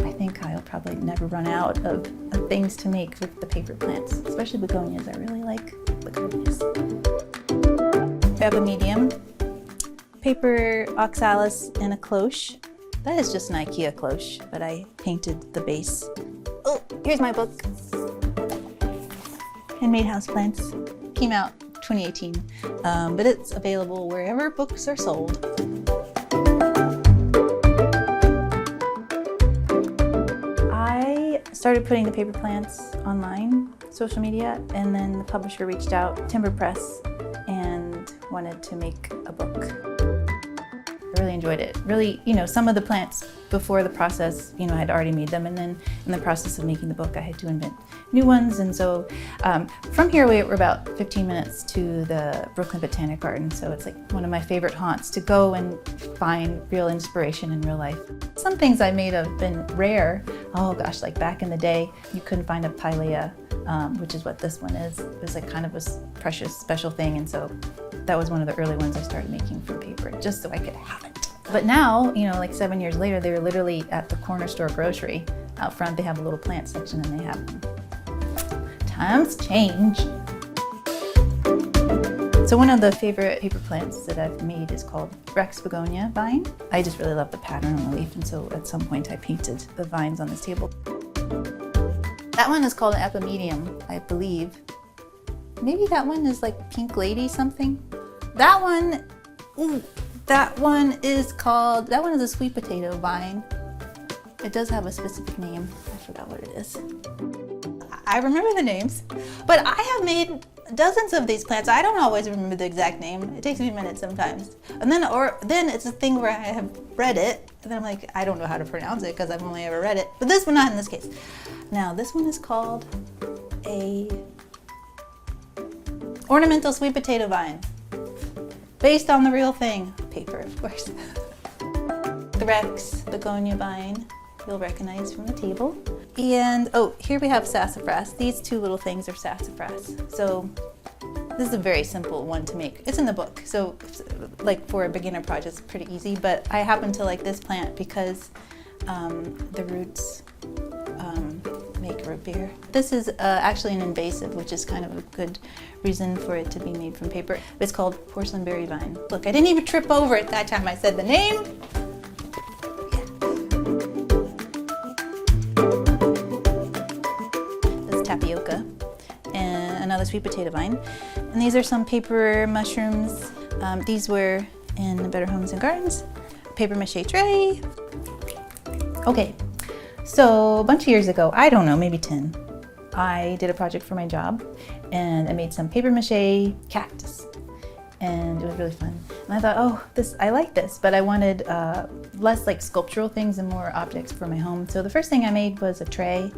I think I'll probably never run out of things to make with the paper plants, especially begonias. I really like begonias. We have a medium, paper oxalis, and a cloche. That is just an IKEA cloche, but I painted the base. Oh, here's my book. Handmade houseplants. Came out 2018, but it's available wherever books are sold. I started putting the paper plants online, social media, and then the publisher reached out, Timber Press, and wanted to make a book. I really enjoyed it. Really, you know, some of the plants before the process, you know, I had already made them, and then in the process of making the book, I had to invent new ones. And so from here, we're about 15 minutes to the Brooklyn Botanic Garden. So it's like one of my favorite haunts to go and find real inspiration in real life. Some things I made have been rare. Oh gosh, like back in the day, you couldn't find a pilea, which is what this one is. It was like kind of a precious, special thing. And so that was one of the early ones I started making from paper, just so I could have it. But now, you know, like 7 years later, they're literally at the corner store grocery. Out front, they have a little plant section and they have them. Times change. So one of the favorite paper plants that I've made is called Rex begonia vine. I just really love the pattern on the leaf, and so at some point I painted the vines on this table. That one is called an epimedium, I believe. Maybe that one is like Pink Lady something. That one, ooh, that one is a sweet potato vine. It does have a specific name. I forgot what it is. I remember the names, but I have made dozens of these plants. I don't always remember the exact name. It takes me a minute sometimes. And then it's a thing where I have read it, and then I'm like, I don't know how to pronounce it because I've only ever read it. But this one, not in this case. Now, this one is called a ornamental sweet potato vine. Based on the real thing. Paper, of course. The Rex begonia vine, you'll recognize from the table. And, oh, here we have sassafras. These two little things are sassafras. So this is a very simple one to make. It's in the book, so like for a beginner project, it's pretty easy, but I happen to like this plant because the roots make root beer. This is actually an invasive, which is kind of a good reason for it to be made from paper. It's called porcelain berry vine. Look, I didn't even trip over it that time I said the name. This is tapioca and another sweet potato vine. And these are some paper mushrooms. These were in the Better Homes and Gardens. Paper mache tray. Okay. So a bunch of years ago, I don't know, maybe 10, I did a project for my job and I made some paper mache cactus, and it was really fun. And I thought, oh, I like this, but I wanted less like sculptural things and more objects for my home. So the first thing I made was a tray.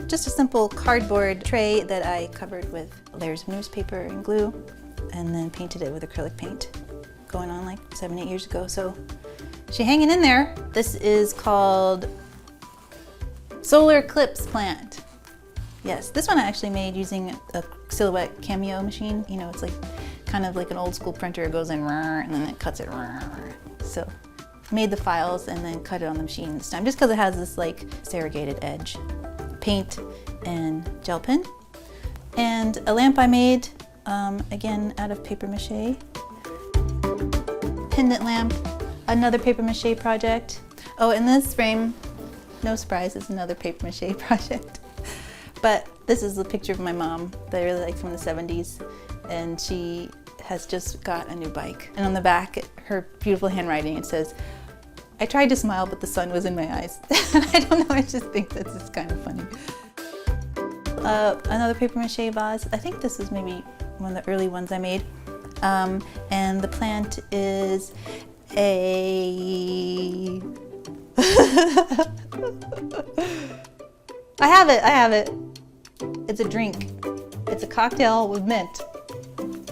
Just a simple cardboard tray that I covered with layers of newspaper and glue and then painted it with acrylic paint, going on like 7, 8 years ago. So she's hanging in there. This is called Solar Eclipse Plant. Yes, this one I actually made using a Silhouette Cameo machine. You know, it's like kind of like an old school printer. It goes in and then it cuts it. So made the files and then cut it on the machine this time, just because it has this like serrated edge. Paint and gel pen. And a lamp I made, again, out of paper mache. Pendant lamp, another paper mache project. Oh, and this frame, no surprise, is another paper mache project. But this is a picture of my mom that I really like from the 70s. And she has just got a new bike. And on the back, her beautiful handwriting, it says, "I tried to smile, but the sun was in my eyes." I don't know, I just think that's just kind of funny. Another paper mache vase. I think this was maybe one of the early ones I made. And the plant is a... I have it. It's a drink. It's a cocktail with mint.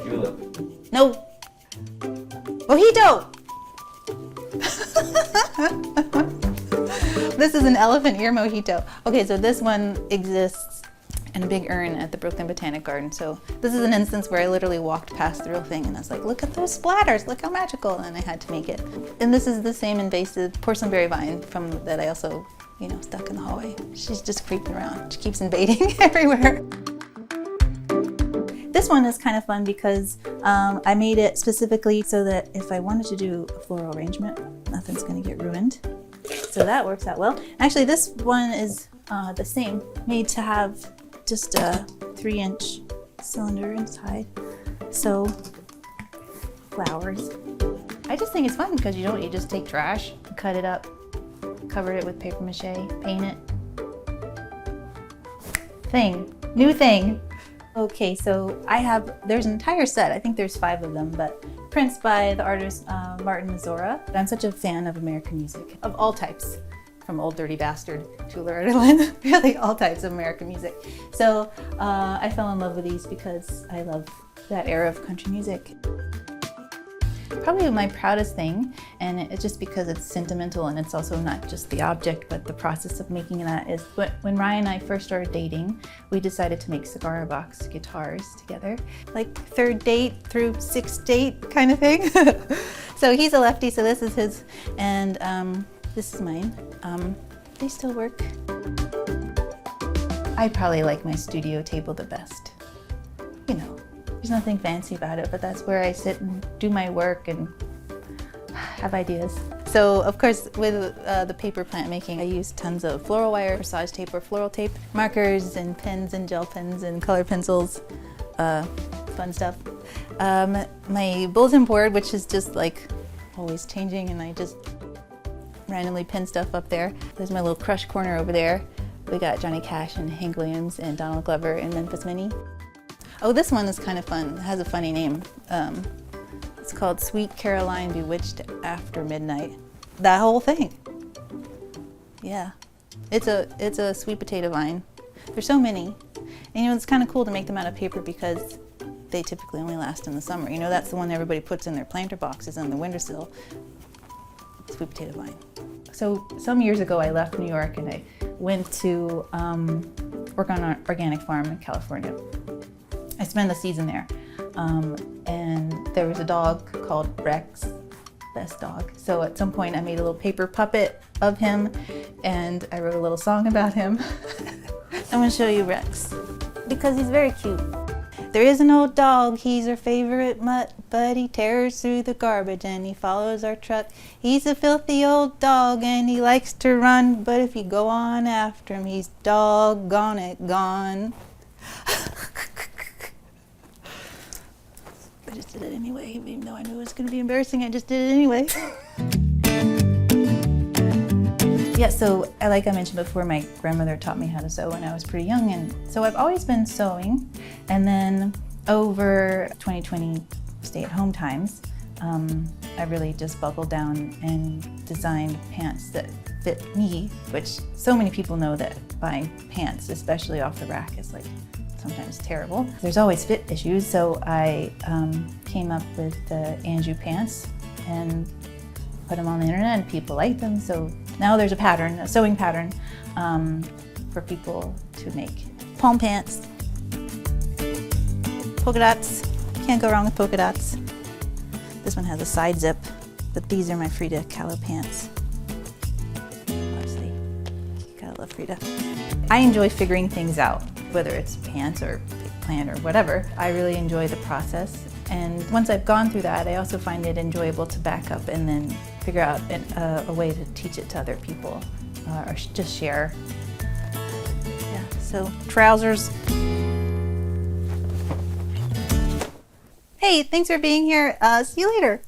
Julep. No. Mojito! This is an elephant ear mojito. Okay, so this one exists in a big urn at the Brooklyn Botanic Garden. So this is an instance where I literally walked past the real thing and I was like, look at those splatters, look how magical, and I had to make it. And this is the same invasive porcelain berry vine that I also, stuck in the hallway. She's just creeping around. She keeps invading everywhere. This one is kind of fun because I made it specifically so that if I wanted to do a floral arrangement, nothing's gonna get ruined. So that works out well. Actually, this one is the same, made to have just a 3-inch cylinder inside. So, flowers. I just think it's fun because you just take trash, cut it up, cover it with paper mache, paint it. New thing. Okay, so there's an entire set, I think there's 5 of them, but prints by the artist Martin Mazzora. I'm such a fan of American music, of all types, from Old Dirty Bastard to Loretta Lynn, really all types of American music. So I fell in love with these because I love that era of country music. Probably my proudest thing, and it's just because it's sentimental and it's also not just the object, but the process of making that is when Ryan and I first started dating, we decided to make cigar box guitars together, like 3rd date through 6th date kind of thing. So he's a lefty, so this is his, and this is mine. They still work. I probably like my studio table the best. There's nothing fancy about it, but that's where I sit and do my work and have ideas. So, of course, with the paper plant making, I use tons of floral wire, corsage tape or floral tape, markers and pens and gel pens and color pencils, fun stuff. My bulletin board, which is just like always changing, and I just randomly pin stuff up there. There's my little crush corner over there. We got Johnny Cash and Hank Williams and Donald Glover and Memphis Minnie. Oh, this one is kind of fun. It has a funny name. It's called Sweet Caroline Bewitched After Midnight. That whole thing. Yeah. It's a sweet potato vine. There's so many. And it's kind of cool to make them out of paper because they typically only last in the summer. That's the one everybody puts in their planter boxes on the windowsill. Sweet potato vine. So some years ago I left New York and I went to work on an organic farm in California. I spent the season there, and there was a dog called Rex, best dog. So at some point I made a little paper puppet of him, and I wrote a little song about him. I'm gonna show you Rex, because he's very cute. There is an old dog, he's our favorite mutt, but he tears through the garbage and he follows our truck. He's a filthy old dog and he likes to run, but if you go on after him, he's doggone it gone. I just did it anyway, even though I knew it was going to be embarrassing, I just did it anyway. Yeah, so like I mentioned before, my grandmother taught me how to sew when I was pretty young, and so I've always been sewing. And then over 2020 stay-at-home times, I really just buckled down and designed pants that fit me, which so many people know that buying pants, especially off the rack, is like sometimes terrible. There's always fit issues, so I came up with the Anjou pants and put them on the internet, and people like them. So now there's a pattern, a sewing pattern for people to make. Palm pants, polka dots. Can't go wrong with polka dots. This one has a side zip, but these are my Frida Kahlo pants. Obviously, gotta love Frida. I enjoy figuring things out, whether it's pants or plant or whatever. I really enjoy the process. And once I've gone through that, I also find it enjoyable to back up and then figure out a way to teach it to other people or just share. Yeah, so trousers. Hey, thanks for being here. See you later.